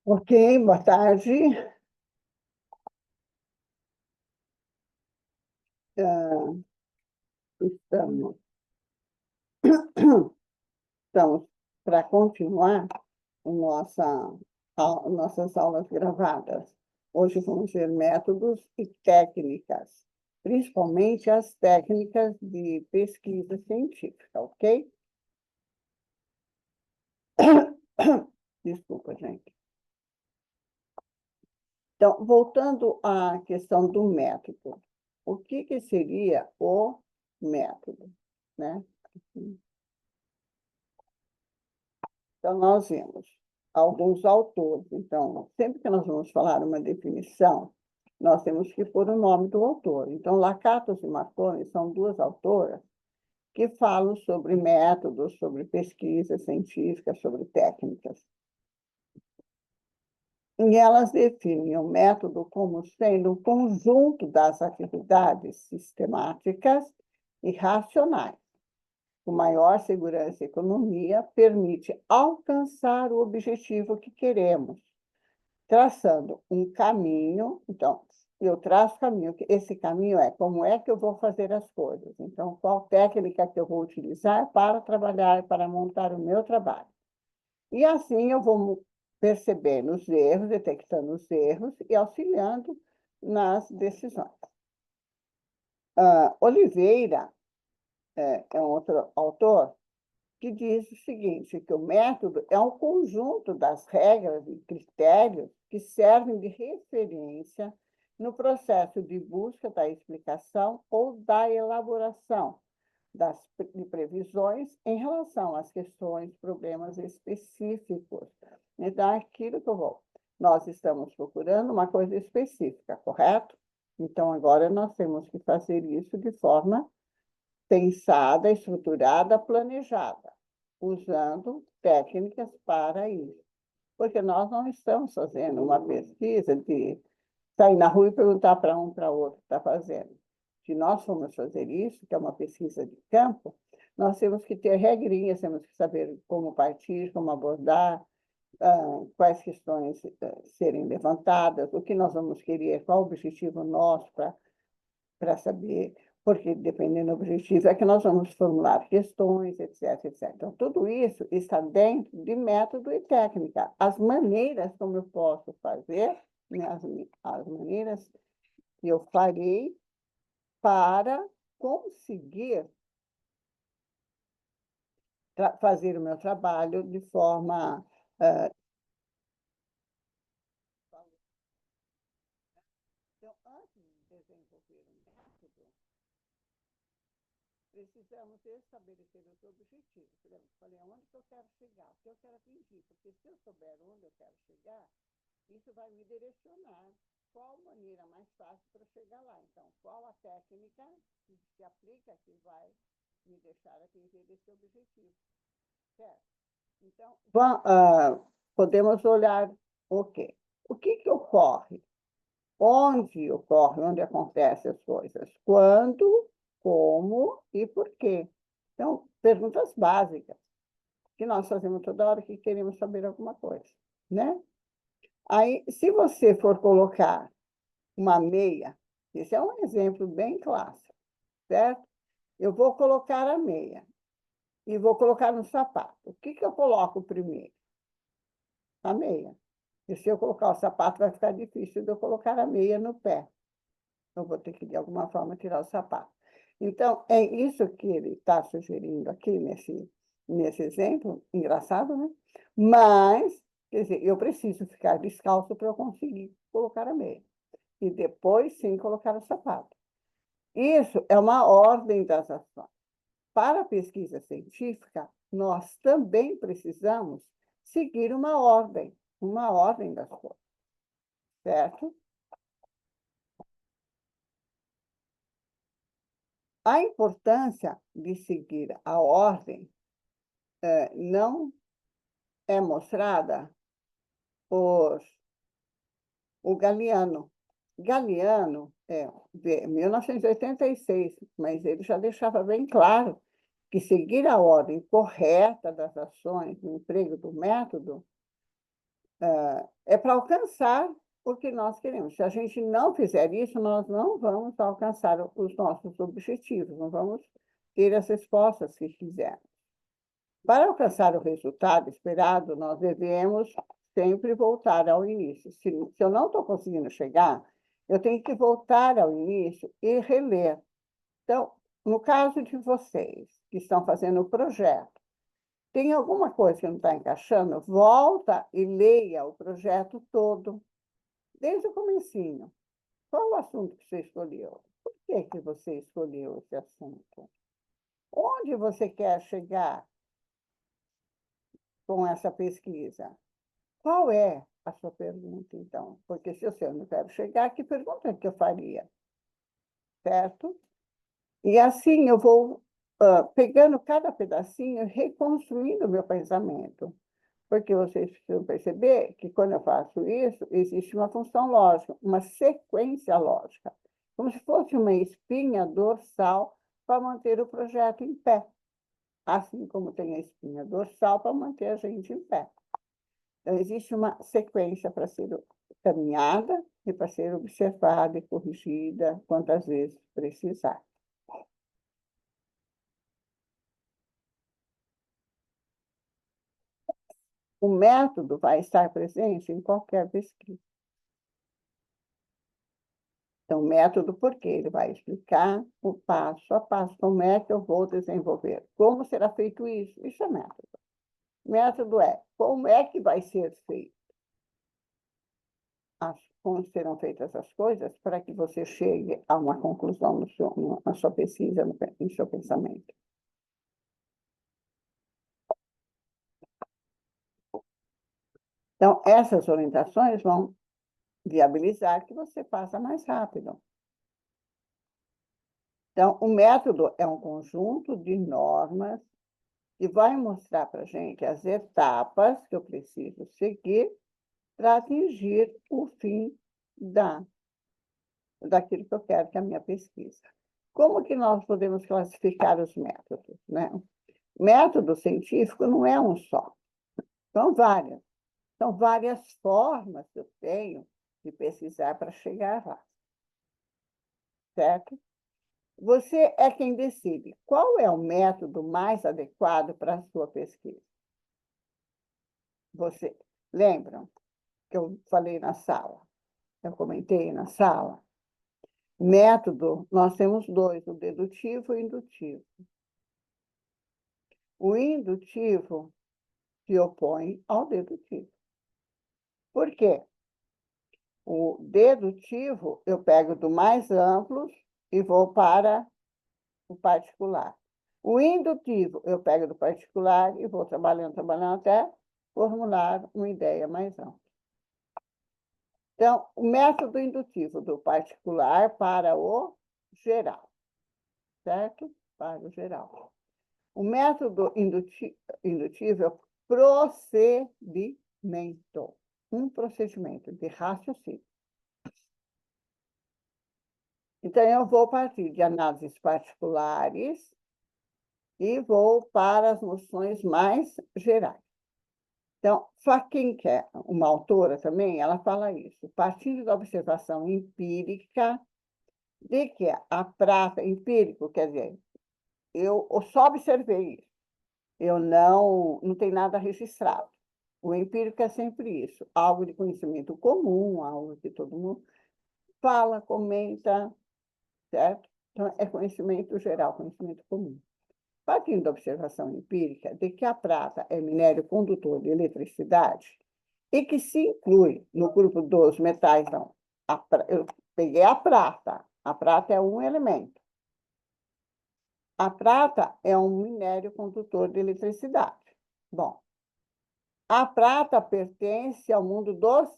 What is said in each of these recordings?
Ok, boa tarde. Ah, estamos estamos para continuar nossas aulas gravadas. Hoje vamos ver métodos e técnicas, principalmente as técnicas de pesquisa científica, ok? Desculpa, gente. Então, voltando à questão do método. O que seria o método, né? Então, nós vemos alguns autores. Então, sempre que nós vamos falar uma definição, nós temos que pôr o nome do autor. Então, Lakatos e Marconi são duas autoras que falam sobre métodos, sobre pesquisa científica, sobre técnicas. E elas definem o método como sendo um conjunto das atividades sistemáticas e racionais. Com maior segurança e economia, permite alcançar o objetivo que queremos, traçando um caminho. Então, eu traço caminho. Esse caminho é como é que eu vou fazer as coisas. Então, qual técnica que eu vou utilizar para trabalhar, para montar o meu trabalho. E assim eu vou percebendo os erros, detectando os erros e auxiliando nas decisões. Oliveira é um outro autor que diz o seguinte, que o método é um conjunto das regras e critérios que servem de referência no processo de busca da explicação ou da elaboração de previsões em relação às questões, problemas específicos. Então, é aquilo que eu vou. Nós estamos procurando uma coisa específica, correto? Então, agora nós temos que fazer isso de forma pensada, estruturada, planejada, usando técnicas para isso. Porque nós não estamos fazendo uma pesquisa de sair na rua e perguntar para um, para outro o que está fazendo. Se nós formos fazer isso, que é uma pesquisa de campo, nós temos que ter regrinhas, temos que saber como partir, como abordar, quais questões serem levantadas, o que nós vamos querer, qual o objetivo nosso para saber, porque dependendo do objetivo é que nós vamos formular questões, etc, etc. Então, tudo isso está dentro de método e técnica. As maneiras como eu posso fazer, né, as maneiras que eu farei para conseguir fazer o meu trabalho de forma... Então, antes de desenvolver um método, precisamos estabelecer os objetivos. Eu falei, aonde que eu quero chegar, o que eu quero atingir, porque se eu souber onde eu quero chegar, isso vai me direcionar qual maneira mais fácil para chegar lá. Então, qual a técnica que se aplica que vai me deixar atingir esse objetivo, certo? Então, podemos olhar o quê? O que ocorre? Onde ocorre, onde acontecem as coisas? Quando, como e por quê? Então, perguntas básicas, que nós fazemos toda hora que queremos saber alguma coisa, né? Aí, se você for colocar uma meia, esse é um exemplo bem clássico, certo? Eu vou colocar a meia e vou colocar no sapato. O que eu coloco primeiro? A meia. E se eu colocar o sapato, vai ficar difícil de eu colocar a meia no pé. Eu vou ter que, de alguma forma, tirar o sapato. Então, é isso que ele está sugerindo aqui nesse exemplo, engraçado, né? Mas, quer dizer, eu preciso ficar descalço para eu conseguir colocar a meia. E depois, sim, colocar o sapato. Isso é uma ordem das ações. Para a pesquisa científica, nós também precisamos seguir uma ordem das coisas, certo? A importância de seguir a ordem não é mostrada por o Galiano. Galiano é de 1986, mas ele já deixava bem claro que seguir a ordem correta das ações no emprego do método é para alcançar o que nós queremos. Se a gente não fizer isso, nós não vamos alcançar os nossos objetivos, não vamos ter as respostas que quisermos. Para alcançar o resultado esperado, nós devemos sempre voltar ao início. Se eu não estou conseguindo chegar, eu tenho que voltar ao início e reler. Então, no caso de vocês que estão fazendo o projeto, tem alguma coisa que não está encaixando? Volta e leia o projeto todo, desde o comecinho. Qual o assunto que você escolheu? Por que você escolheu esse assunto? Onde você quer chegar com essa pesquisa? Qual é a sua pergunta, então? Porque se eu não quero chegar, que pergunta que eu faria? Certo? E assim eu vou pegando cada pedacinho e reconstruindo o meu pensamento. Porque vocês precisam perceber que, quando eu faço isso, existe uma função lógica, uma sequência lógica, como se fosse uma espinha dorsal para manter o projeto em pé, assim como tem a espinha dorsal para manter a gente em pé. Então, existe uma sequência para ser caminhada e para ser observada e corrigida quantas vezes precisar. O método vai estar presente em qualquer pesquisa. Então, método, porque ele vai explicar o passo a passo, como é que eu vou desenvolver, como será feito isso. Isso é método. Método é como é que vai ser feito, como serão feitas as coisas para que você chegue a uma conclusão na sua pesquisa, no seu pensamento. Então, essas orientações vão viabilizar que você faça mais rápido. Então, o método é um conjunto de normas que vai mostrar para a gente as etapas que eu preciso seguir para atingir o fim daquilo que eu quero, que é a minha pesquisa. Como que nós podemos classificar os métodos, né? Método científico não é um só, são várias. São várias formas que eu tenho de pesquisar para chegar lá, certo? Você é quem decide qual é o método mais adequado para a sua pesquisa. Você lembram que eu falei na sala? Eu comentei na sala. Método, nós temos dois, o dedutivo e o indutivo. O indutivo se opõe ao dedutivo. Por quê? O dedutivo, eu pego do mais amplo e vou para o particular. O indutivo, eu pego do particular e vou trabalhando até formular uma ideia mais ampla. Então, o método indutivo do particular para o geral, certo? Para o geral. O método indutivo é o procedimento, um procedimento de raciocínio. Então, eu vou partir de análises particulares e vou para as noções mais gerais. Então, Fachin, uma autora também, ela fala isso, partindo da observação empírica de que a prática empírico, quer dizer, eu só observei isso, eu não tenho nada registrado. O empírico é sempre isso, algo de conhecimento comum, algo que todo mundo fala, comenta, certo? Então, é conhecimento geral, conhecimento comum. Partindo da observação empírica de que a prata é minério condutor de eletricidade e que se inclui no grupo dos metais, não. Eu peguei a prata é um elemento. A prata é um minério condutor de eletricidade. Bom, a prata pertence ao mundo dos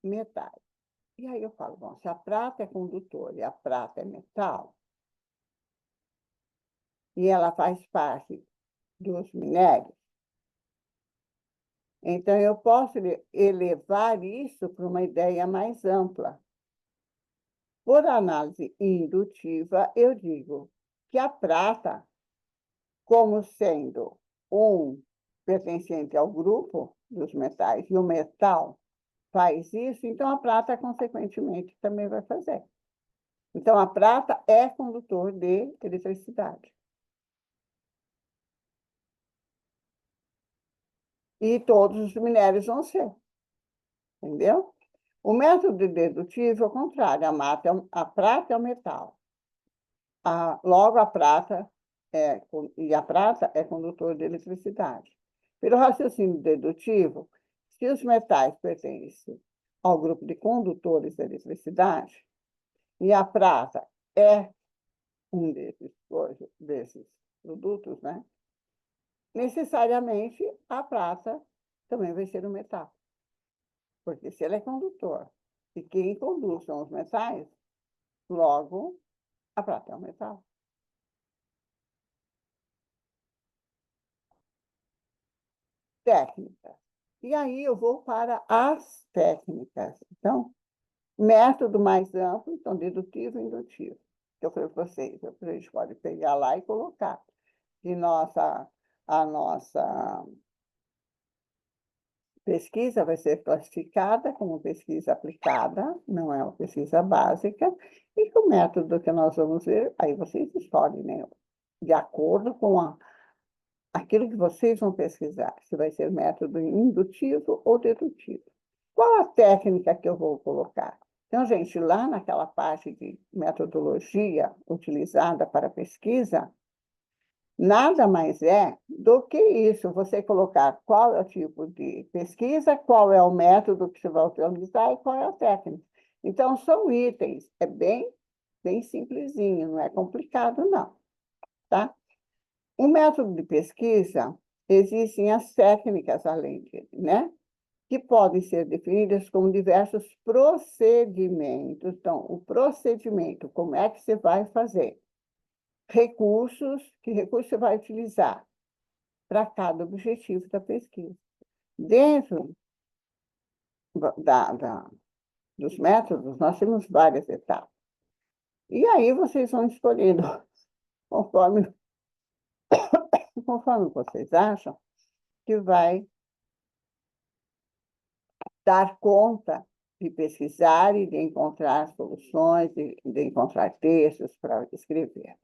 metais. E aí eu falo, bom, se a prata é condutor e a prata é metal, e ela faz parte dos minérios, então eu posso elevar isso para uma ideia mais ampla. Por análise indutiva, eu digo que a prata, como sendo um pertencente ao grupo dos metais, e o metal faz isso, então a prata, consequentemente, também vai fazer. Então, a prata é condutor de eletricidade. E todos os minérios vão ser, entendeu? O método dedutivo é o contrário, a prata é o metal. Logo, a prata é condutor de eletricidade. Pelo raciocínio dedutivo, se os metais pertencem ao grupo de condutores de eletricidade, e a prata é um desses produtos, né? Necessariamente a prata também vai ser um metal. Porque se ele é condutor e quem conduz são os metais, logo a prata é um metal. Técnica. E aí eu vou para as técnicas. Então, método mais amplo, então, dedutivo e indutivo. Que eu falei para vocês, a gente pode pegar lá e colocar. E a nossa pesquisa vai ser classificada como pesquisa aplicada, não é uma pesquisa básica, e que o método que nós vamos ver, aí vocês escolhem, né? De acordo com aquilo que vocês vão pesquisar, se vai ser método indutivo ou dedutivo. Qual a técnica que eu vou colocar? Então, gente, lá naquela parte de metodologia utilizada para pesquisa, nada mais é do que isso, você colocar qual é o tipo de pesquisa, qual é o método que você vai utilizar e qual é a técnica. Então, são itens, é bem simplesinho, não é complicado, não, tá? O método de pesquisa, existem as técnicas além dele, né? Que podem ser definidas como diversos procedimentos. Então, o procedimento, como é que você vai fazer? Recursos, que recursos você vai utilizar para cada objetivo da pesquisa. Dentro dos métodos, nós temos várias etapas. E aí vocês vão escolhendo conforme, conforme vocês acham que vai dar conta de pesquisar e de encontrar soluções, de encontrar textos para escrever.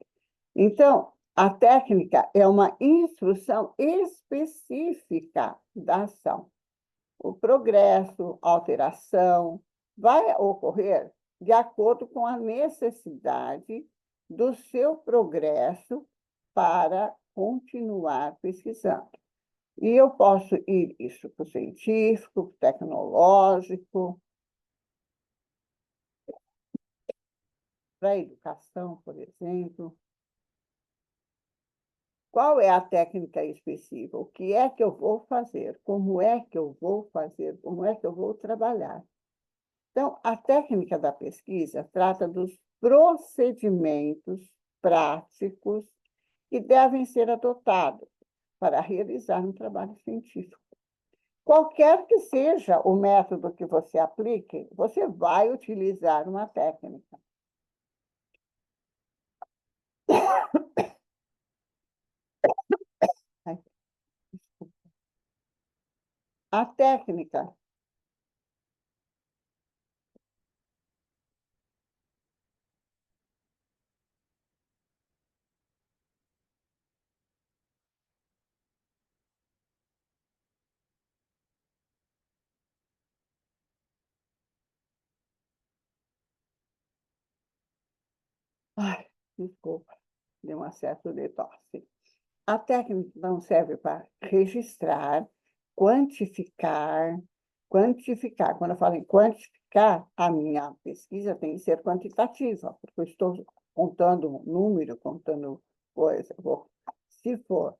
Então, a técnica é uma instrução específica da ação. O progresso, a alteração, vai ocorrer de acordo com a necessidade do seu progresso para continuar pesquisando. E eu posso ir isso para o científico, tecnológico, para a educação, por exemplo. Qual é a técnica específica? O que é que eu vou fazer? Como é que eu vou fazer? Como é que eu vou trabalhar? Então, a técnica da pesquisa trata dos procedimentos práticos que devem ser adotados para realizar um trabalho científico. Qualquer que seja o método que você aplique, você vai utilizar uma técnica. A técnica Ai, desculpa, deu um certo detosse. A técnica não serve para registrar, quantificar. Quando eu falo em quantificar, a minha pesquisa tem que ser quantitativa, porque eu estou contando um número, contando coisa. Se for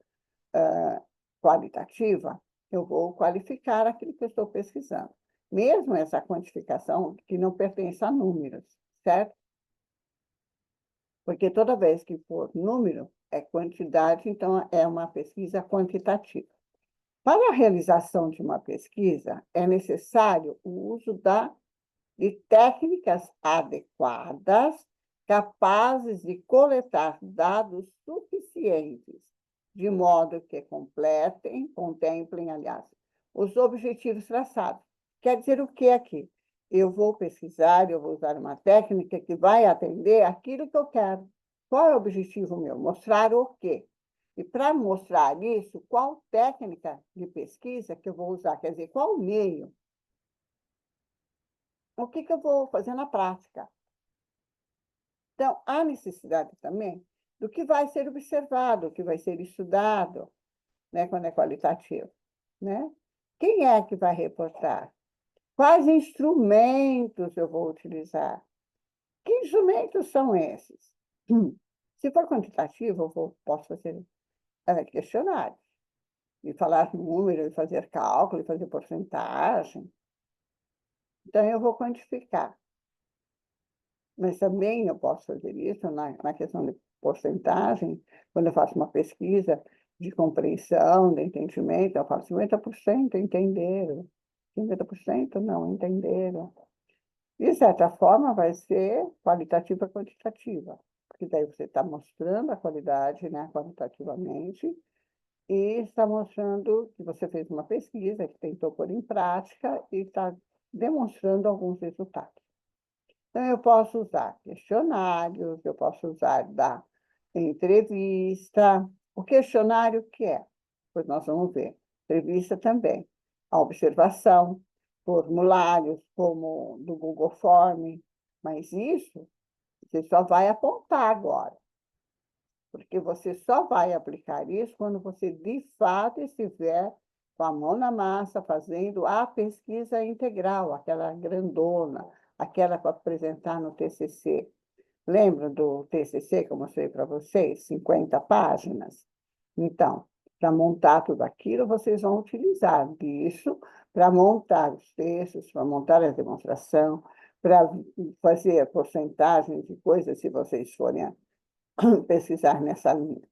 qualitativa, eu vou qualificar aquilo que eu estou pesquisando. Mesmo essa quantificação que não pertence a números, certo? Porque toda vez que for número, é quantidade, então é uma pesquisa quantitativa. Para a realização de uma pesquisa, é necessário o uso de técnicas adequadas, capazes de coletar dados suficientes, de modo que contemplem, aliás, os objetivos traçados. Quer dizer o que aqui? Eu vou pesquisar, eu vou usar uma técnica que vai atender aquilo que eu quero. Qual é o objetivo meu? Mostrar o quê? E para mostrar isso, qual técnica de pesquisa que eu vou usar? Quer dizer, qual meio? O que que eu vou fazer na prática? Então, há necessidade também do que vai ser observado, o que vai ser estudado, né, quando é qualitativo, né? Quem é que vai reportar? Quais instrumentos eu vou utilizar? Que instrumentos são esses? Se for quantitativo, posso fazer questionários, e falar número, e fazer cálculo, e fazer porcentagem. Então, eu vou quantificar. Mas também eu posso fazer isso na questão de porcentagem, quando eu faço uma pesquisa de compreensão, de entendimento, eu falo 50% entenderam, 50% não entenderam. De certa forma, vai ser qualitativa e quantitativa, porque daí você está mostrando a qualidade, né, qualitativamente, e está mostrando que você fez uma pesquisa, que tentou pôr em prática e está demonstrando alguns resultados. Então, eu posso usar questionários, eu posso usar da entrevista. O questionário, o que é? Pois nós vamos ver. Entrevista também. A observação, formulários, como do Google Form. Mas isso você só vai apontar agora, porque você só vai aplicar isso quando você, de fato, estiver com a mão na massa, fazendo a pesquisa integral, aquela grandona, aquela para apresentar no TCC. Lembra do TCC que eu mostrei para vocês? 50 páginas? Então, para montar tudo aquilo, vocês vão utilizar disso para montar os textos, para montar a demonstração, para fazer porcentagens de coisas, se vocês forem pesquisar nessa linha.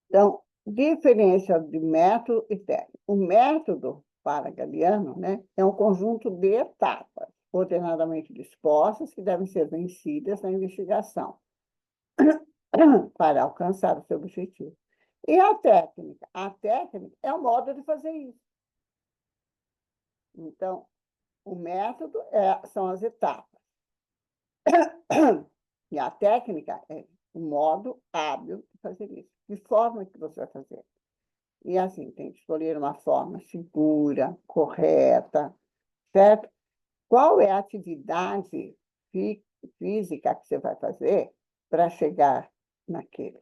Então, diferença de método e técnica. O método para Galiano, né, é um conjunto de etapas ordenadamente dispostas que devem ser vencidas na investigação para alcançar o seu objetivo. E a técnica? A técnica é o modo de fazer isso. Então, o método são as etapas. E a técnica é o modo hábil de fazer isso. De forma que você vai fazer. E assim, tem que escolher uma forma segura, correta, certo? Qual é a atividade física que você vai fazer para chegar naquilo?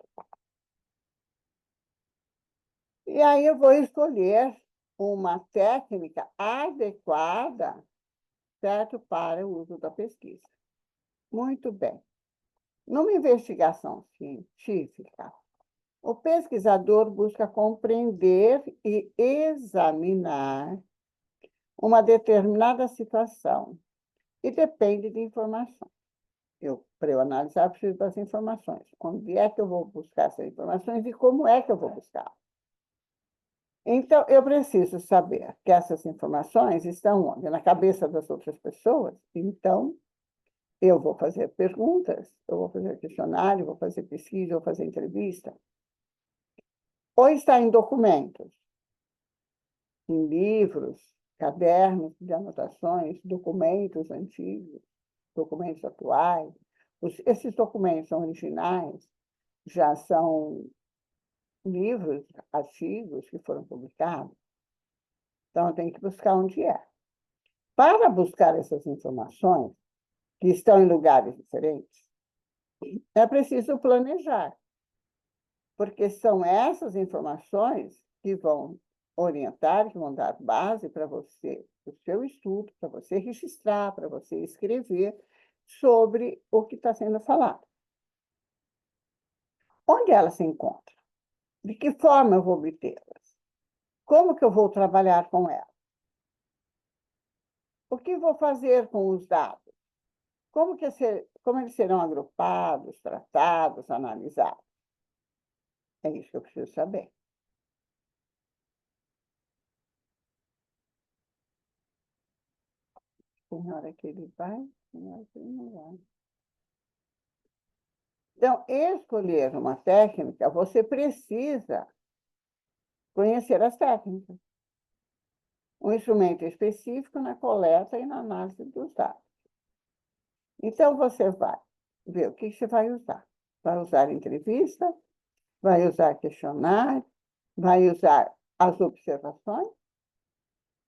E aí eu vou escolher uma técnica adequada, certo, para o uso da pesquisa. Muito bem. Numa investigação científica, o pesquisador busca compreender e examinar uma determinada situação e depende de informações. Para eu analisar, eu preciso das informações. Onde é que eu vou buscar essas informações e como é que eu vou buscar? Então, eu preciso saber que essas informações estão onde? Na cabeça das outras pessoas. Então, eu vou fazer perguntas, eu vou fazer questionário, vou fazer pesquisa, vou fazer entrevista. Ou está em documentos, em livros, cadernos de anotações, documentos antigos, documentos atuais. Esses documentos são originais, já são livros, artigos que foram publicados. Então, eu tenho que buscar onde é. Para buscar essas informações, que estão em lugares diferentes, é preciso planejar, porque são essas informações que vão orientar, que vão dar base para você, para o seu estudo, para você registrar, para você escrever sobre o que está sendo falado. Onde elas se encontram? De que forma eu vou obtê-las? Como que eu vou trabalhar com elas? O que vou fazer com os dados? Como eles serão agrupados, tratados, analisados? É isso que eu preciso saber. Tem hora que ele vai, tem hora que ele não vai. Então, escolher uma técnica, você precisa conhecer as técnicas. um instrumento específico na coleta e na análise dos dados. Então, você vai ver o que você vai usar. Vai usar entrevista, vai usar questionário, vai usar as observações,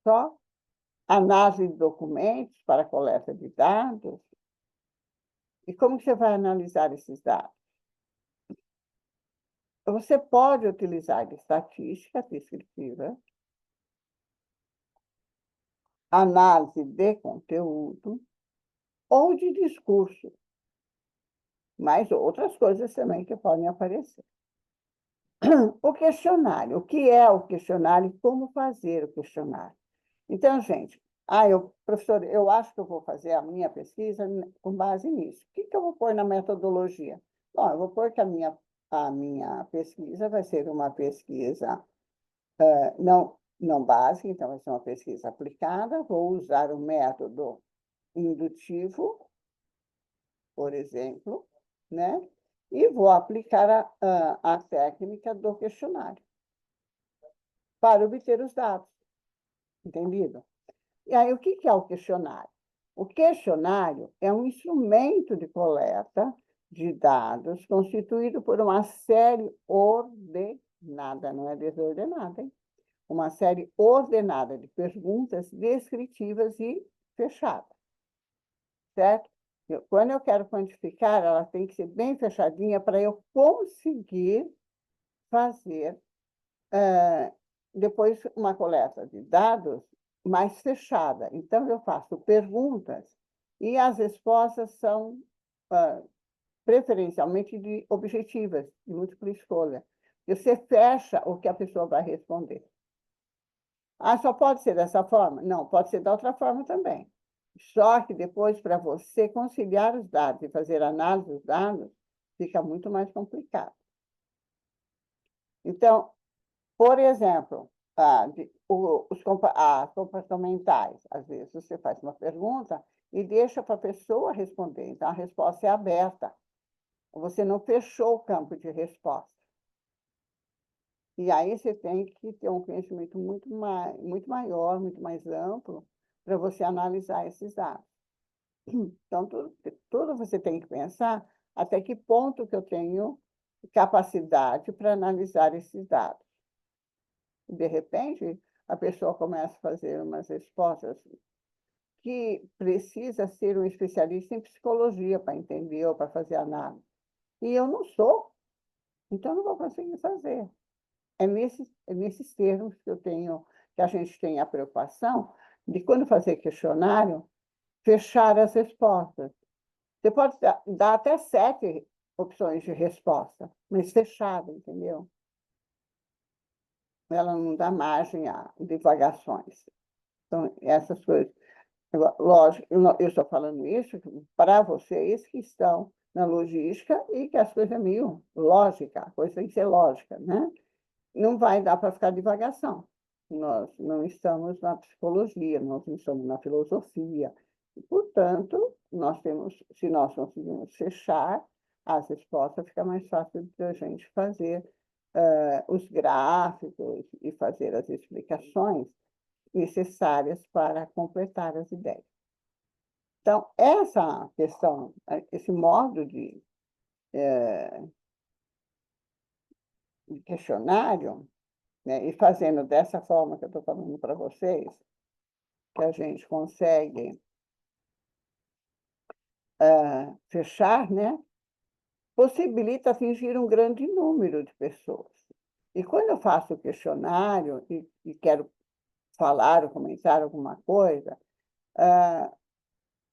só análise de documentos para coleta de dados. E como você vai analisar esses dados? Você pode utilizar estatística descritiva, análise de conteúdo ou de discurso, mas outras coisas também que podem aparecer. O questionário. O que é o questionário e como fazer o questionário? Então, gente, professor, eu acho que eu vou fazer a minha pesquisa com base nisso. O que eu vou pôr na metodologia? Bom, eu vou pôr que a minha pesquisa vai ser uma pesquisa não básica, então vai ser uma pesquisa aplicada. Vou usar o método indutivo, por exemplo, né? E vou aplicar a técnica do questionário para obter os dados. Entendido? E aí, o que é o questionário? O questionário é um instrumento de coleta de dados constituído por uma série ordenada, não é desordenada, hein? Uma série ordenada de perguntas descritivas e fechadas, certo? Quando eu quero quantificar, ela tem que ser bem fechadinha para eu conseguir fazer depois uma coleta de dados mais fechada. Então, eu faço perguntas e as respostas são preferencialmente objetivas, de múltipla escolha. Você fecha o que a pessoa vai responder. Só pode ser dessa forma? Não, pode ser da outra forma também. Só que depois, para você conciliar os dados e fazer análise dos dados, fica muito mais complicado. Então, por exemplo, as comportamentais. Às vezes, você faz uma pergunta e deixa para a pessoa responder. Então, a resposta é aberta. Você não fechou o campo de resposta. E aí você tem que ter um conhecimento muito maior, muito mais amplo, para você analisar esses dados. Então, tudo você tem que pensar até que ponto que eu tenho capacidade para analisar esses dados. De repente, a pessoa começa a fazer umas respostas que precisa ser um especialista em psicologia para entender ou para fazer análise. E eu não sou, então eu não vou conseguir fazer. É nesses termos que a gente tem a preocupação de, quando fazer questionário, fechar as respostas. Você pode dar até 7 opções de resposta, mas fechada, entendeu? Ela não dá margem a divagações. Então, essas coisas. Lógico, eu estou falando isso para vocês que estão na logística e que as coisas é meio lógica, a coisa tem que ser lógica, né? Não vai dar para ficar divagação. Nós não estamos na psicologia, nós não estamos na filosofia. E, portanto, se nós conseguimos fechar as respostas, fica mais fácil de a gente fazer os gráficos e fazer as explicações necessárias para completar as ideias. Então, essa questão, esse modo de questionário, né, e fazendo dessa forma que eu estou falando para vocês, que a gente consegue fechar, né, possibilita atingir um grande número de pessoas. E quando eu faço o questionário e quero falar ou comentar alguma coisa,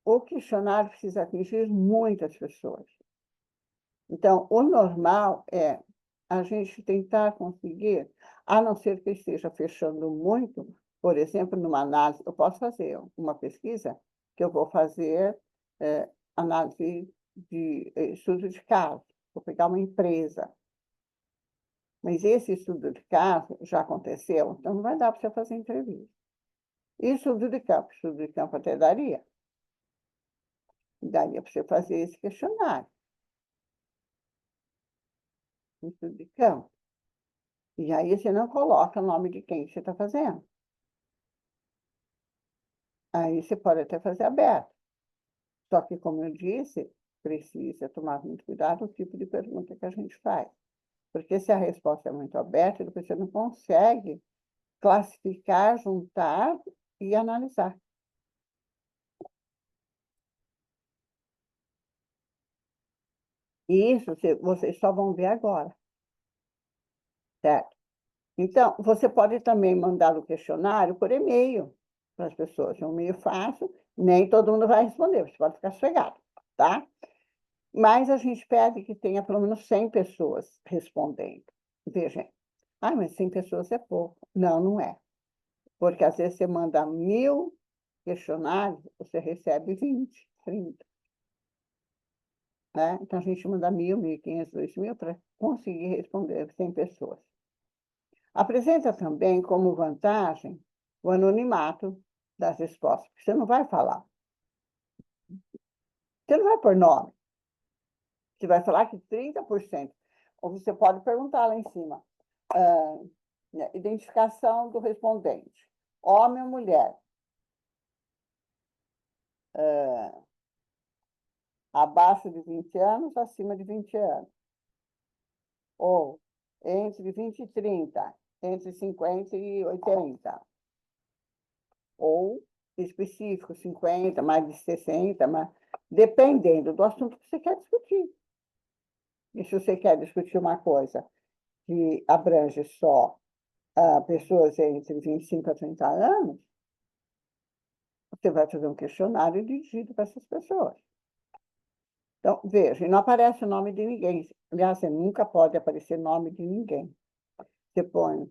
o questionário precisa atingir muitas pessoas. Então, o normal é a gente tentar conseguir, a não ser que eu esteja fechando muito, por exemplo, numa análise, eu posso fazer uma pesquisa que eu vou fazer análise de estudo de caso, vou pegar uma empresa. Mas esse estudo de caso já aconteceu, então não vai dar para você fazer entrevista. E estudo de campo até daria para você fazer esse questionário, estudo de campo. E aí você não coloca o nome de quem você está fazendo. Aí você pode até fazer aberto. Só que, como eu disse, precisa tomar muito cuidado com o tipo de pergunta que a gente faz. Porque se a resposta é muito aberta, depois você não consegue classificar, juntar e analisar. E isso vocês só vão ver agora, certo? Então, você pode também mandar o questionário por e-mail para as pessoas. É um meio fácil, nem todo mundo vai responder, você pode ficar sossegado, tá? Mas a gente pede que tenha pelo menos 100 pessoas respondendo. Veja, mas 100 pessoas é pouco. Não, não é. Porque às vezes você manda 1.000 questionários, você recebe 20, 30. Né? Então, a gente manda 1.000, 1.500, 2.000 para conseguir responder 100 pessoas. Apresenta também como vantagem o anonimato das respostas. Você não vai falar. Você não vai pôr nome. Você vai falar que 30%. Ou você pode perguntar lá em cima. Identificação do respondente. Homem ou mulher? Abaixo de 20 anos, acima de 20 anos. Ou entre 20 e 30, entre 50 e 80. Ou específico, 50, mais de 60, mas dependendo do assunto que você quer discutir. E se você quer discutir uma coisa que abrange só pessoas entre 25 a 30 anos, você vai fazer um questionário dirigido para essas pessoas. Então, veja, não aparece o nome de ninguém. Aliás, você nunca pode aparecer nome de ninguém. Você põe,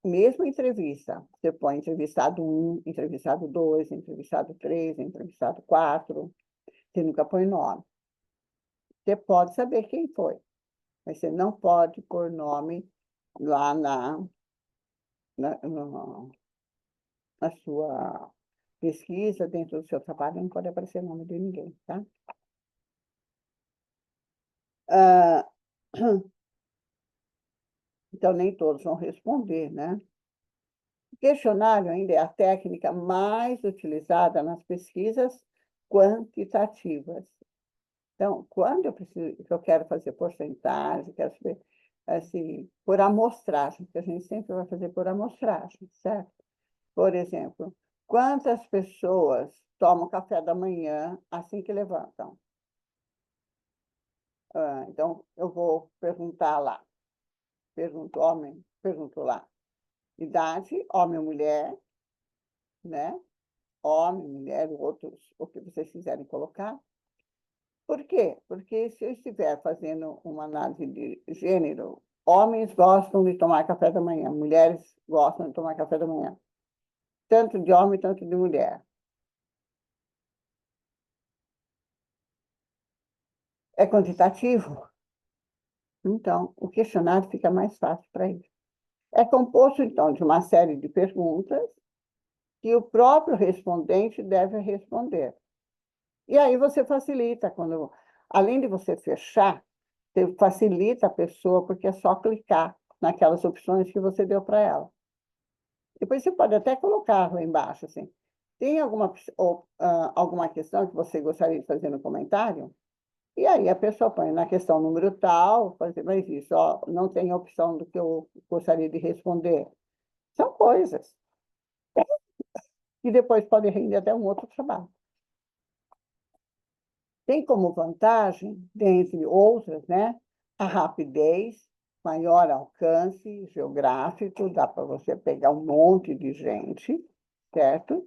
mesmo entrevista, você põe entrevistado 1, entrevistado 2, entrevistado 3, entrevistado 4. Você nunca põe nome. Você pode saber quem foi, mas você não pode pôr nome lá na, na sua pesquisa, dentro do seu trabalho, não pode aparecer nome de ninguém, tá? Ah, então, nem todos vão responder, né? O questionário ainda é a técnica mais utilizada nas pesquisas quantitativas. Então, quando eu quero fazer porcentagem, quero saber, assim, por amostragem, que a gente sempre vai fazer por amostragem, certo? Por exemplo, quantas pessoas tomam café da manhã assim que levantam? Então, eu vou perguntar lá. Pergunto lá. Idade, homem ou mulher, né? Homem, mulher, outros, o que vocês quiserem colocar. Por quê? Porque se eu estiver fazendo uma análise de gênero, homens gostam de tomar café da manhã, mulheres gostam de tomar café da manhã. Tanto de homem, tanto de mulher. É quantitativo? Então, o questionário fica mais fácil para isso. É composto, então, de uma série de perguntas que o próprio respondente deve responder. E aí você facilita, além de você fechar, você facilita a pessoa, porque é só clicar naquelas opções que você deu para ela. Depois você pode até colocar lá embaixo, assim, tem alguma questão que você gostaria de fazer no comentário? E aí a pessoa põe na questão número tal, mas isso, não tem a opção do que eu gostaria de responder. São coisas que depois podem render até um outro trabalho. Tem como vantagem, dentre outras, né, a rapidez, maior alcance geográfico, dá para você pegar um monte de gente, certo?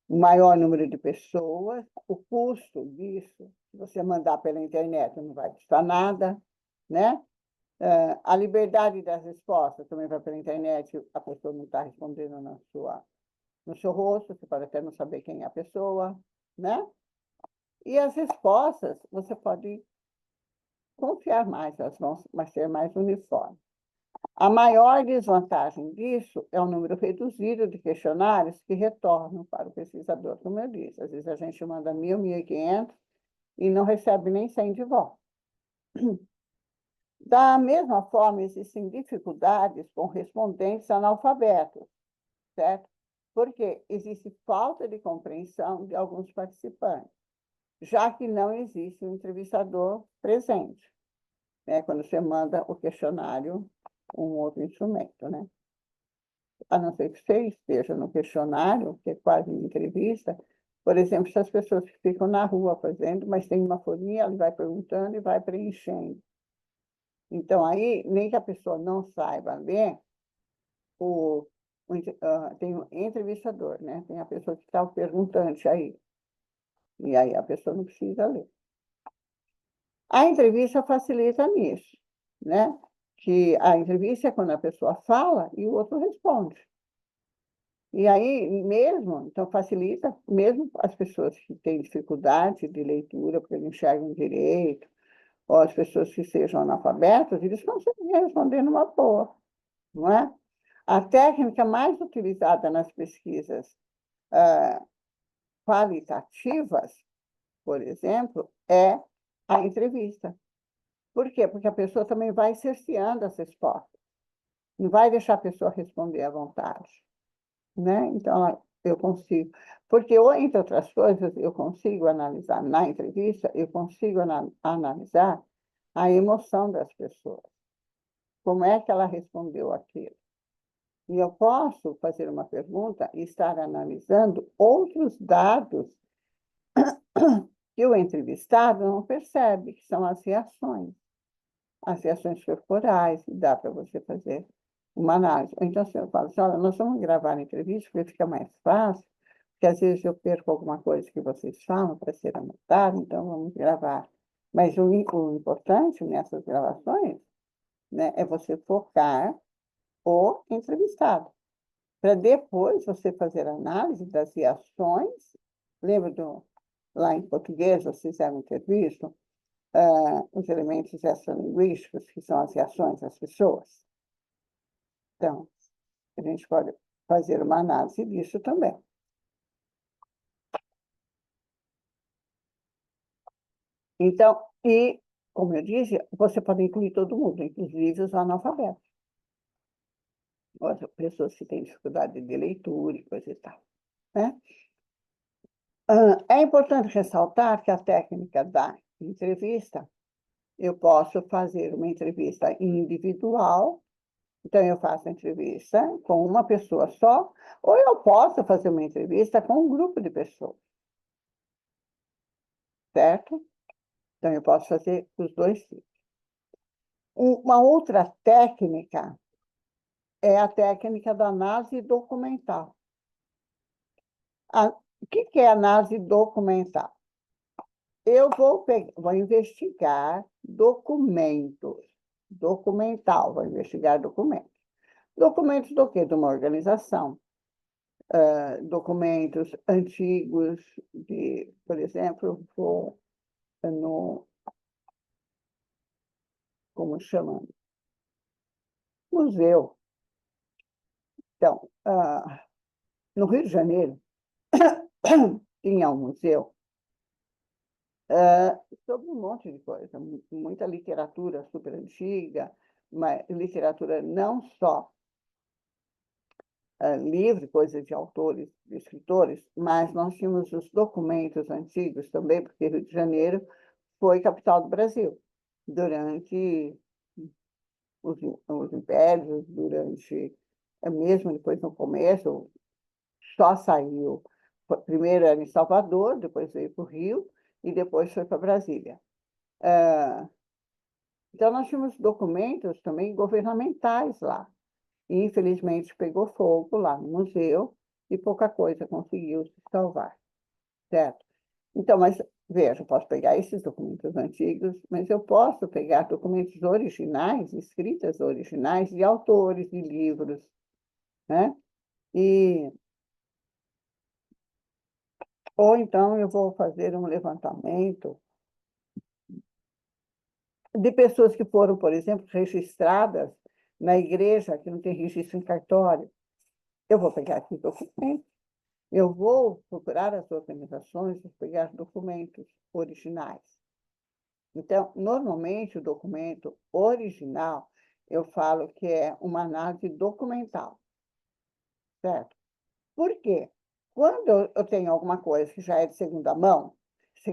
Maior número de pessoas, o custo disso, se você mandar pela internet, não vai custar nada, né? A liberdade das respostas também vai pela internet, a pessoa não está respondendo no seu rosto, você pode até não saber quem é a pessoa, né? E as respostas, você pode confiar mais, elas vão ser mais uniformes. A maior desvantagem disso é o número reduzido de questionários que retornam para o pesquisador, como eu disse. Às vezes a gente manda 1.000, 1.500 e não recebe nem 100 de volta. Da mesma forma, existem dificuldades com respondentes analfabetos, certo? Porque existe falta de compreensão de alguns participantes, já que não existe um entrevistador presente, né? Quando você manda o questionário, um outro instrumento, né? A não ser que você esteja no questionário, que é quase uma entrevista, por exemplo, se as pessoas que ficam na rua fazendo, mas tem uma folhinha, ela vai perguntando e vai preenchendo. Então, aí, nem que a pessoa não saiba ler, tem o entrevistador, né? Tem a pessoa que está o perguntante aí. E aí a pessoa não precisa ler. A entrevista facilita nisso, né? Que a entrevista é quando a pessoa fala e o outro responde. E aí, mesmo, então facilita, mesmo as pessoas que têm dificuldade de leitura, porque não enxergam direito, ou as pessoas que sejam analfabetas, eles conseguem responder numa boa, não é? A técnica mais utilizada nas pesquisas qualitativas, por exemplo, é a entrevista. Por quê? Porque a pessoa também vai cerceando as respostas. Não vai deixar a pessoa responder à vontade, né? Então, eu consigo. Porque, ou, entre outras coisas, eu consigo analisar na entrevista, eu consigo analisar a emoção das pessoas. Como é que ela respondeu aquilo? E eu posso fazer uma pergunta e estar analisando outros dados que o entrevistado não percebe, que são as reações corporais, e dá para você fazer uma análise. Então, assim, eu falo assim, olha, nós vamos gravar a entrevista, porque fica mais fácil, porque às vezes eu perco alguma coisa que vocês falam para ser anotado, então vamos gravar. Mas o importante nessas gravações, né, é você focar o entrevistado, para depois você fazer análise das reações. Lembra lá em português, vocês fizeram entrevista, os elementos extralinguísticos, que são as reações das pessoas. Então, a gente pode fazer uma análise disso também. Então, e, como eu disse, você pode incluir todo mundo, inclusive os analfabetos, as pessoas que têm dificuldade de leitura e coisa e tal, né? É importante ressaltar que a técnica da entrevista, eu posso fazer uma entrevista individual. Então, eu faço a entrevista com uma pessoa só, ou eu posso fazer uma entrevista com um grupo de pessoas, certo? Então, eu posso fazer os dois tipos. Uma outra técnica é a técnica da análise documental. O que é análise documental? Eu vou investigar documentos. Vou investigar documentos. Documentos do quê? De uma organização. Documentos antigos, por exemplo, no, como chama? Museu. Então, no Rio de Janeiro, tinha um museu sobre um monte de coisa, muita literatura super antiga, mas literatura não só livre, coisa de autores, de escritores, mas nós tínhamos os documentos antigos também, porque Rio de Janeiro foi capital do Brasil durante os impérios, durante, mesmo depois no começo, só saiu, primeiro era em Salvador, depois veio para o Rio e depois foi para Brasília. Então, nós tínhamos documentos também governamentais lá. E, infelizmente, pegou fogo lá no museu e pouca coisa conseguiu se salvar, certo? Então, mas, veja, eu posso pegar esses documentos antigos, mas eu posso pegar documentos originais, escritas originais de autores de livros, né? Ou então eu vou fazer um levantamento de pessoas que foram, por exemplo, registradas na igreja, que não tem registro em cartório. Eu vou pegar esses documentos, eu vou procurar as organizações e pegar documentos originais. Então, normalmente, o documento original, eu falo que é uma análise documental, certo? Por quê? Quando eu tenho alguma coisa que já é de segunda mão que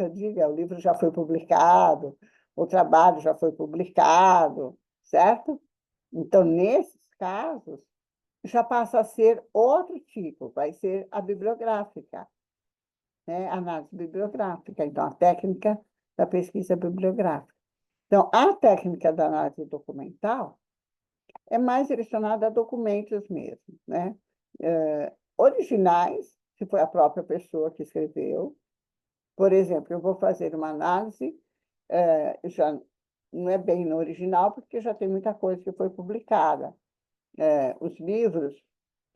eu digo, o livro já foi publicado, o trabalho já foi publicado, certo? Então, nesses casos, já passa a ser outro tipo, vai ser a bibliográfica, né? A análise bibliográfica, então, a técnica da pesquisa bibliográfica. Então, a técnica da análise documental é mais direcionada a documentos mesmo, né? Originais, se foi a própria pessoa que escreveu. Por exemplo, eu vou fazer uma análise, já não é bem no original, porque já tem muita coisa que foi publicada. Os livros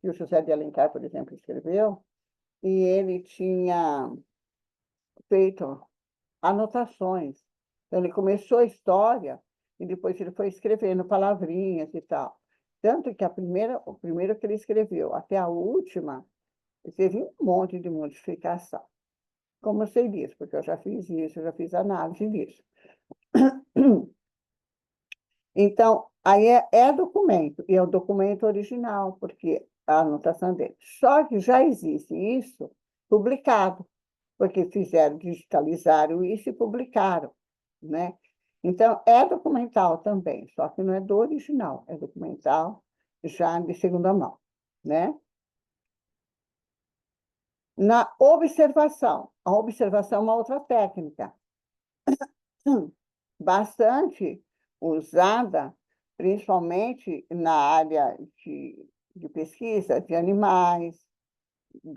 que o José de Alencar, por exemplo, escreveu, e ele tinha feito anotações. Então, ele começou a história e depois ele foi escrevendo palavrinhas e tal. Tanto que o primeiro que ele escreveu até a última, teve um monte de modificação. Como eu sei disso? Porque eu já fiz isso, eu já fiz análise disso. Então, aí é documento, e é o documento original, porque a anotação dele. Só que já existe isso publicado, porque fizeram, digitalizaram isso e publicaram, né? Então, é documental também, só que não é do original, é documental já de segunda mão, né? Na observação, a observação é uma outra técnica, bastante usada, principalmente na área de pesquisa de animais,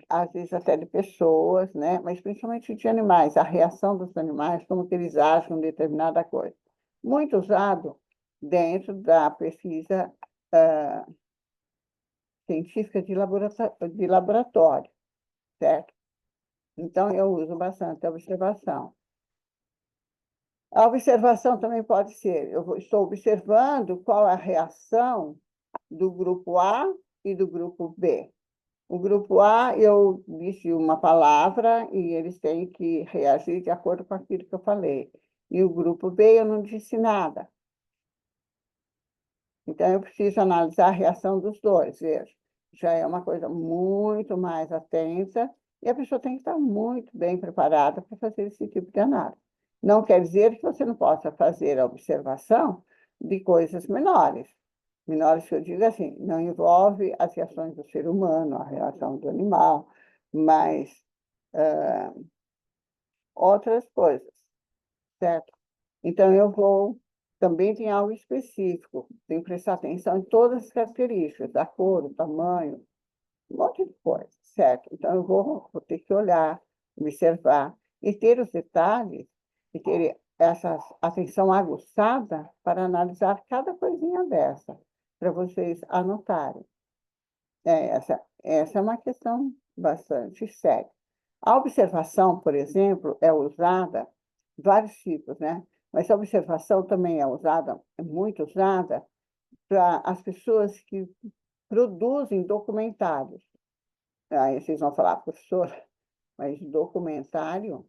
às vezes até de pessoas, né? Mas principalmente de animais, a reação dos animais, como que eles agem com determinada coisa. Muito usado dentro da pesquisa científica de laboratório, certo? Então, eu uso bastante a observação. A observação também pode ser, estou observando qual é a reação do grupo A e do grupo B. O grupo A, eu disse uma palavra e eles têm que reagir de acordo com aquilo que eu falei. E o grupo B, eu não disse nada. Então, eu preciso analisar a reação dos dois, veja. Já é uma coisa muito mais atenta e a pessoa tem que estar muito bem preparada para fazer esse tipo de análise. Não quer dizer que você não possa fazer a observação de coisas menores. Menores que eu digo assim, não envolve as reações do ser humano, a reação do animal, mas outras coisas, certo? Então, eu vou. Também tem algo específico, tem que prestar atenção em todas as características, a cor, o tamanho, um monte de coisa, certo? Então, eu vou ter que olhar, observar e ter os detalhes, e ter essa atenção aguçada para analisar cada coisinha dessa, para vocês anotarem. Essa é uma questão bastante séria. A observação, por exemplo, é usada, vários tipos, né? Mas a observação também é usada, é muito usada, para as pessoas que produzem documentários. Aí vocês vão falar, professor, mas documentário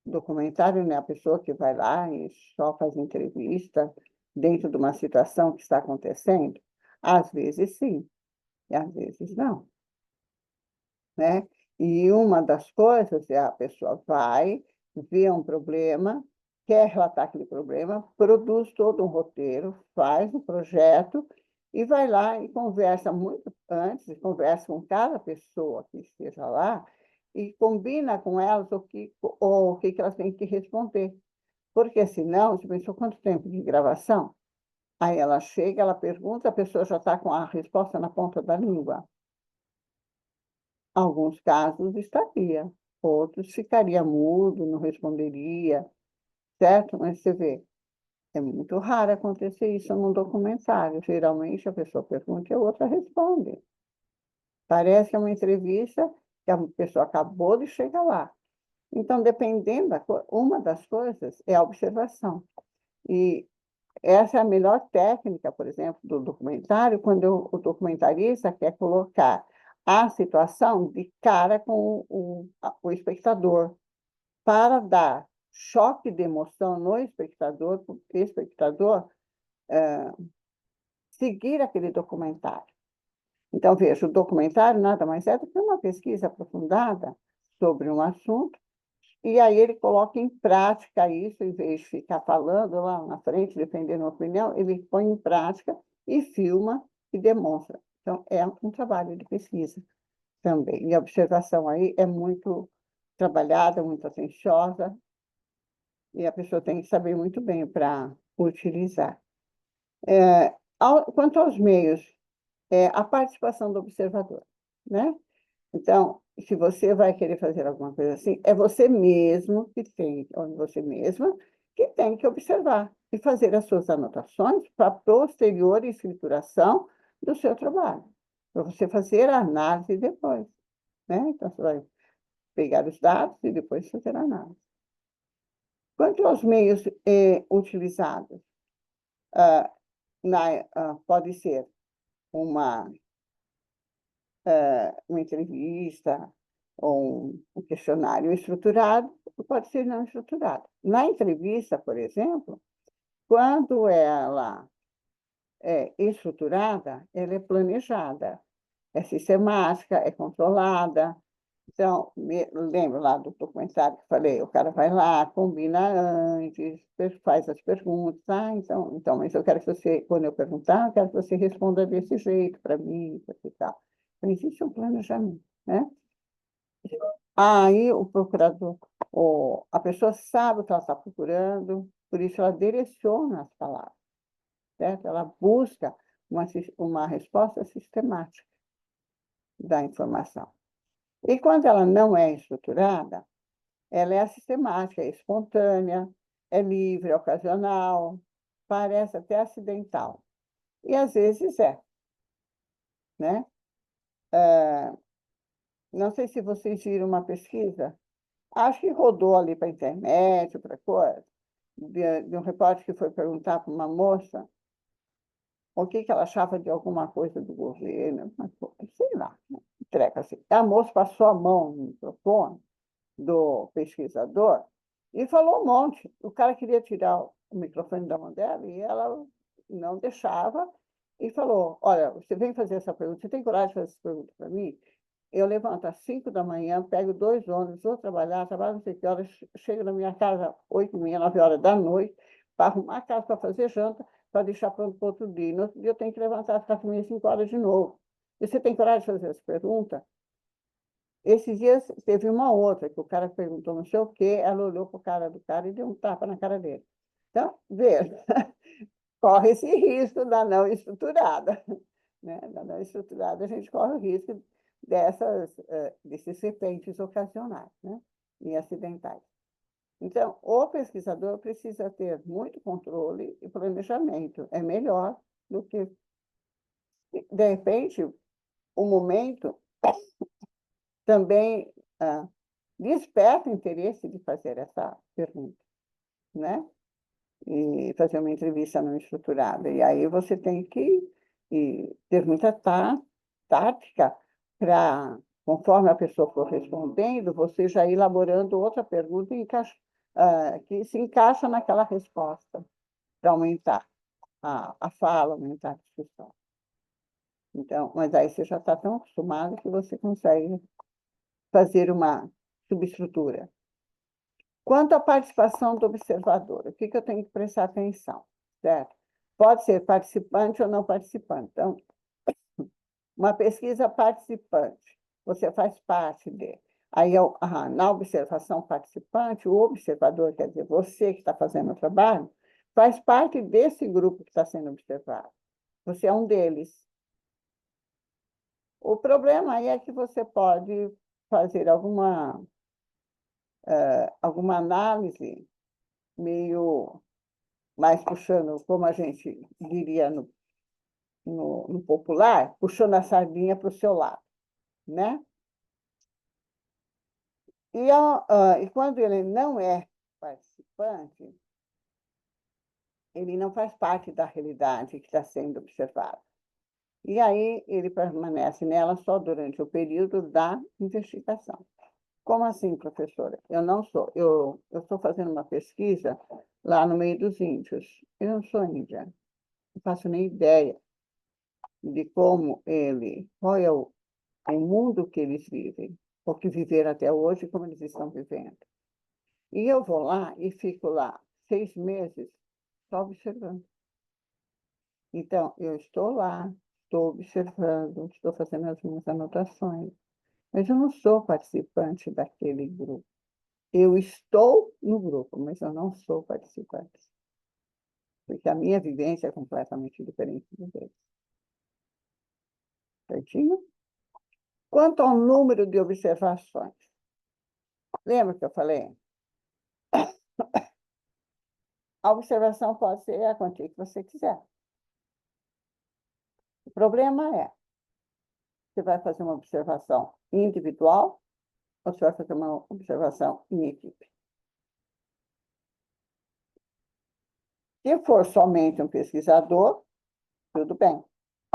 não é a pessoa que vai lá e só faz entrevista dentro de uma situação que está acontecendo? Às vezes sim, e às vezes não, né? E uma das coisas é a pessoa vai, vê um problema, quer relatar aquele problema, produz todo um roteiro, faz um projeto e vai lá e conversa muito antes, conversa com cada pessoa que esteja lá e combina com elas o que elas têm que responder. Porque senão, você pensou quanto tempo de gravação? Aí ela chega, ela pergunta, a pessoa já está com a resposta na ponta da língua. Alguns casos estaria, outros ficaria mudo, não responderia, certo? Mas você vê, é muito raro acontecer isso num documentário. Geralmente a pessoa pergunta e a outra responde. Parece que é uma entrevista que a pessoa acabou de chegar lá. Então, dependendo uma das coisas é a observação. E essa é a melhor técnica, por exemplo, do documentário, quando o documentarista quer colocar a situação de cara com o espectador, para dar choque de emoção no espectador, para o espectador seguir aquele documentário. Então, veja, o documentário nada mais é do que uma pesquisa aprofundada sobre um assunto, e aí ele coloca em prática isso, em vez de ficar falando lá na frente, defendendo uma opinião, ele põe em prática e filma e demonstra. Então, é um trabalho de pesquisa também. E a observação aí é muito trabalhada, muito atenciosa, e a pessoa tem que saber muito bem para utilizar. Quanto aos meios, a participação do observador, né? Então, se você vai querer fazer alguma coisa assim, é você mesmo que tem, ou você mesma, que tem que observar e fazer as suas anotações para posterior escrituração do seu trabalho, para você fazer a análise depois, né? Então, você vai pegar os dados e depois fazer a análise. Quanto aos meios utilizados, ah, pode ser uma uma entrevista ou um questionário estruturado, pode ser não estruturado. Na entrevista, por exemplo, quando ela é estruturada, ela é planejada, é sistemática, é controlada. Então, lembro lá do documentário que falei, o cara vai lá, combina antes, faz as perguntas, mas eu quero que você, quando eu perguntar, eu quero que você responda desse jeito para mim, e tal. Então, existe um planejamento, né? Aí o procurador, a pessoa sabe o que ela está procurando, por isso ela direciona as palavras, certo? Ela busca uma resposta sistemática da informação. E quando ela não é estruturada, ela é assistemática, é espontânea, é livre, é ocasional, parece até acidental. E às vezes é, né? Não sei se vocês viram uma pesquisa, acho que rodou ali para a internet, para coisa, de um repórter que foi perguntar para uma moça o que ela achava de alguma coisa do governo, sei lá, né? Treca assim. A moça passou a mão no microfone do pesquisador e falou um monte. O cara queria tirar o microfone da mão dela e ela não deixava e falou: Olha, você vem fazer essa pergunta, você tem coragem de fazer essa pergunta para mim? Eu levanto às 5 da manhã, pego 2 ônibus, vou trabalhar, trabalho não sei que horas, chego na minha casa às 8h30, 9 horas da noite, para arrumar a casa, para fazer janta, para deixar pronto para outro dia. No outro dia eu tenho que levantar às 4h30, 5 horas de novo. E você tem coragem de fazer essa pergunta? Esses dias teve uma outra, que o cara perguntou não sei o quê, ela olhou para o cara do cara e deu um tapa na cara dele. Então, veja, corre esse risco da não estruturada. Né? Da não estruturada, a gente corre o risco desses repentes ocasionais, né? E acidentais. Então, o pesquisador precisa ter muito controle e planejamento. É melhor do que, de repente, o momento também desperta o interesse de fazer essa pergunta, né? E fazer uma entrevista não estruturada. E aí você tem que ter muita tática para, conforme a pessoa for respondendo, você já ir elaborando outra pergunta que se encaixa naquela resposta, para aumentar a fala, aumentar a discussão. Então, mas aí você já está tão acostumado que você consegue fazer uma subestrutura. Quanto à participação do observador, o que eu tenho que prestar atenção, certo? Pode ser participante ou não participante. Então, uma pesquisa participante, você faz parte dele. Aí, na observação participante, o observador, quer dizer, você que está fazendo o trabalho, faz parte desse grupo que está sendo observado. Você é um deles. O problema aí é que você pode fazer alguma análise meio mais puxando, como a gente diria no popular, puxando a sardinha para o seu lado, né? E quando ele não é participante, ele não faz parte da realidade que está sendo observada. E aí ele permanece nela só durante o período da investigação. Como assim, professora? Eu não sou. Eu estou fazendo uma pesquisa lá no meio dos índios. Eu não sou índia. Não faço nem ideia de como ele, qual é o mundo que eles vivem, o que viveram até hoje, como eles estão vivendo. E eu vou lá e fico lá 6 meses só observando. Então, eu estou lá, estou observando, estou fazendo as minhas anotações, mas eu não sou participante daquele grupo. Eu estou no grupo, mas eu não sou participante, porque a minha vivência é completamente diferente do deles. Certinho? Quanto ao número de observações, lembra que eu falei? A observação pode ser a quantia que você quiser. O problema é, você vai fazer uma observação individual ou você vai fazer uma observação em equipe? Se for somente um pesquisador, tudo bem.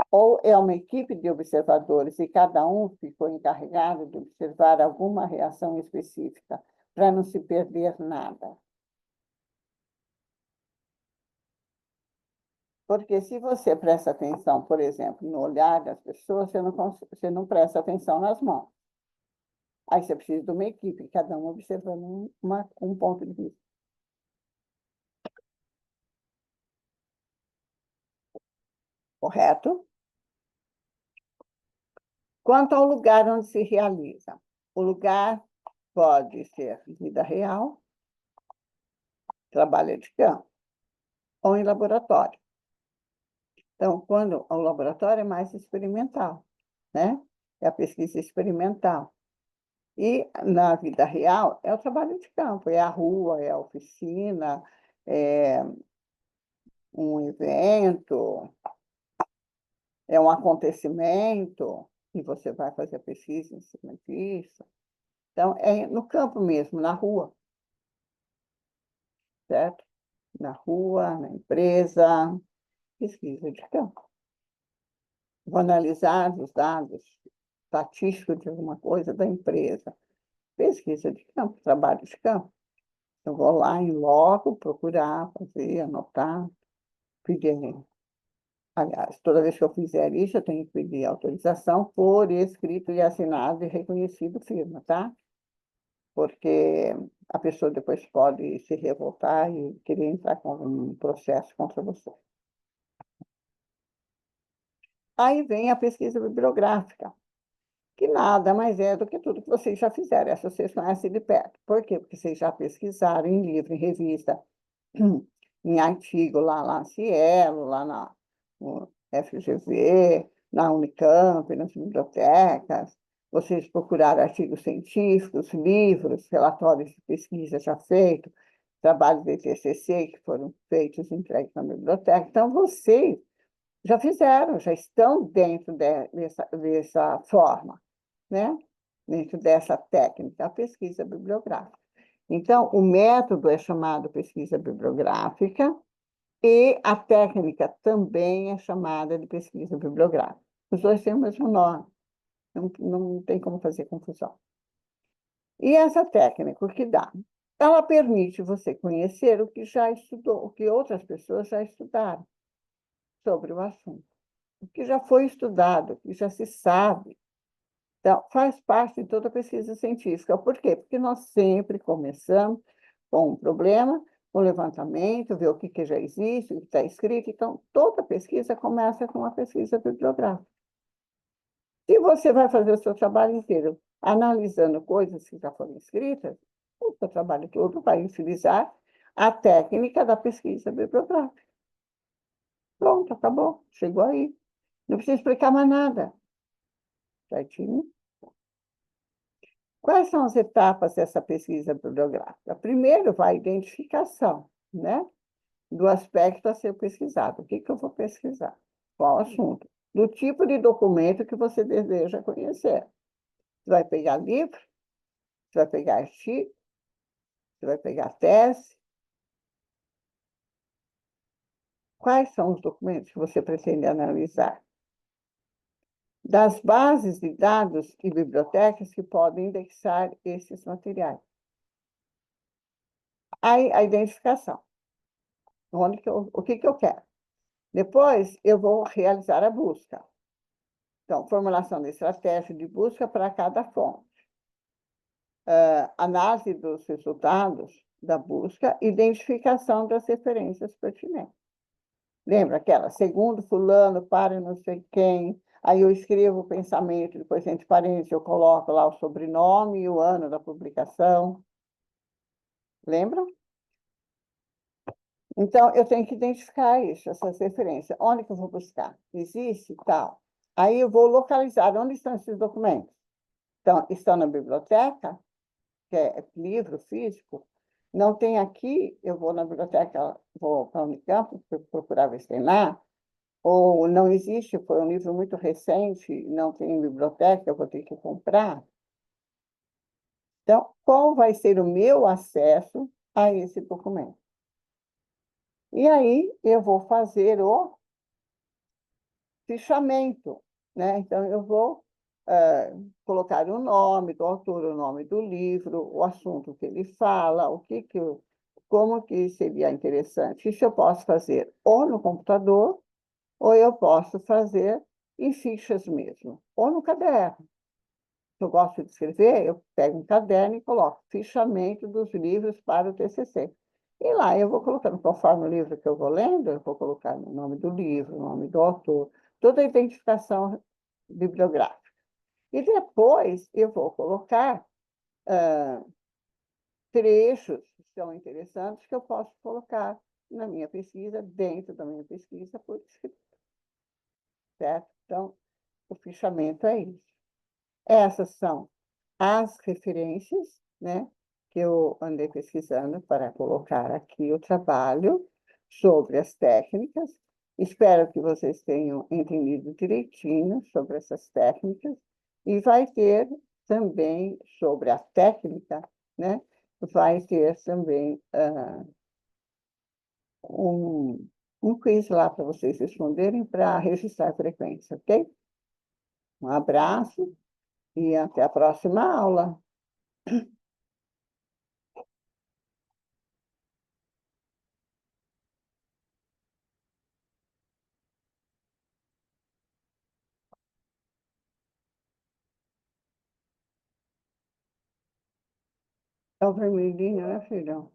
Ou é uma equipe de observadores e cada um ficou encarregado de observar alguma reação específica, para não se perder nada. Porque se você presta atenção, por exemplo, no olhar das pessoas, você não presta atenção nas mãos. Aí você precisa de uma equipe, cada um observando um ponto de vista. Correto? Quanto ao lugar onde se realiza, o lugar pode ser vida real, trabalho de campo, ou em laboratório. Então, quando o laboratório é mais experimental, né? É a pesquisa experimental. E na vida real é o trabalho de campo, é a rua, é a oficina, é um evento, é um acontecimento, e você vai fazer pesquisa em cima disso. Então, é no campo mesmo, na rua, certo? Na rua, na empresa, pesquisa de campo. Vou analisar os dados estatísticos de alguma coisa da empresa. Pesquisa de campo, trabalho de campo. Eu vou lá em loco, procurar, fazer, anotar, pedir. Aliás, toda vez que eu fizer isso, eu tenho que pedir autorização por escrito e assinado e reconhecido firma, tá? Porque a pessoa depois pode se revoltar e querer entrar com um processo contra você. Aí vem a pesquisa bibliográfica, que nada mais é do que tudo que vocês já fizeram. Essa vocês conhecem de perto. Por quê? Porque vocês já pesquisaram em livro, em revista, em artigo lá na Cielo, lá no FGV, na Unicamp, nas bibliotecas. Vocês procuraram artigos científicos, livros, relatórios de pesquisa já feitos, trabalhos de TCC que foram feitos e entregues na biblioteca. Então, vocês já fizeram, já estão dentro dessa forma, né? Dentro dessa técnica, a pesquisa bibliográfica. Então, o método é chamado pesquisa bibliográfica e a técnica também é chamada de pesquisa bibliográfica. Os dois têm o mesmo nome, não tem como fazer confusão. E essa técnica, o que dá? Ela permite você conhecer o que já estudou, o que outras pessoas já estudaram sobre o assunto, o que já foi estudado, o que já se sabe. Então, faz parte de toda a pesquisa científica. Por quê? Porque nós sempre começamos com um problema, um levantamento, ver o que já existe, o que está escrito. Então, toda pesquisa começa com uma pesquisa bibliográfica. Se você vai fazer o seu trabalho inteiro analisando coisas que já foram escritas, o seu trabalho todo vai utilizar a técnica da pesquisa bibliográfica. Pronto, acabou, chegou aí. Não precisa explicar mais nada. Certinho? Quais são as etapas dessa pesquisa bibliográfica? Primeiro, vai a identificação, né, do aspecto a ser pesquisado. O que eu vou pesquisar? Qual assunto? Do tipo de documento que você deseja conhecer. Você vai pegar livro, você vai pegar artigo, você vai pegar tese. Quais são os documentos que você pretende analisar? Das bases de dados e bibliotecas que podem indexar esses materiais. Aí, a identificação. O que eu quero? Depois, eu vou realizar a busca. Então, formulação da estratégia de busca para cada fonte. Análise dos resultados da busca, identificação das referências pertinentes. Lembra aquela? Segundo fulano, para não sei quem, aí eu escrevo o pensamento, depois entre parênteses eu coloco lá o sobrenome e o ano da publicação. Lembra? Então, eu tenho que identificar isso, essas referências. Onde que eu vou buscar? Existe tal. Aí eu vou localizar onde estão esses documentos. Então, estão na biblioteca, que é livro físico. Não tem aqui, eu vou na biblioteca, vou para a Unicamp, procurar ver se tem lá. Ou não existe, foi um livro muito recente, não tem em biblioteca, eu vou ter que comprar. Então, qual vai ser o meu acesso a esse documento? E aí, eu vou fazer o fichamento, né? Então, eu vou colocar o nome do autor, o nome do livro, o assunto que ele fala, como que seria interessante. Isso eu posso fazer ou no computador, ou eu posso fazer em fichas mesmo, ou no caderno. Se eu gosto de escrever, eu pego um caderno e coloco fichamento dos livros para o TCC. E lá eu vou colocando, conforme o livro que eu vou lendo, eu vou colocar o nome do livro, o nome do autor, toda a identificação bibliográfica. E depois eu vou colocar trechos que são interessantes que eu posso colocar na minha pesquisa, dentro da minha pesquisa, por escrito, certo? Então, o fichamento é isso. Essas são as referências, né, que eu andei pesquisando para colocar aqui o trabalho sobre as técnicas. Espero que vocês tenham entendido direitinho sobre essas técnicas. E vai ter também sobre a técnica, né, vai ter também um quiz lá para vocês responderem para registrar a frequência, ok? Um abraço e até a próxima aula. É o vermelhinho, né, filhão?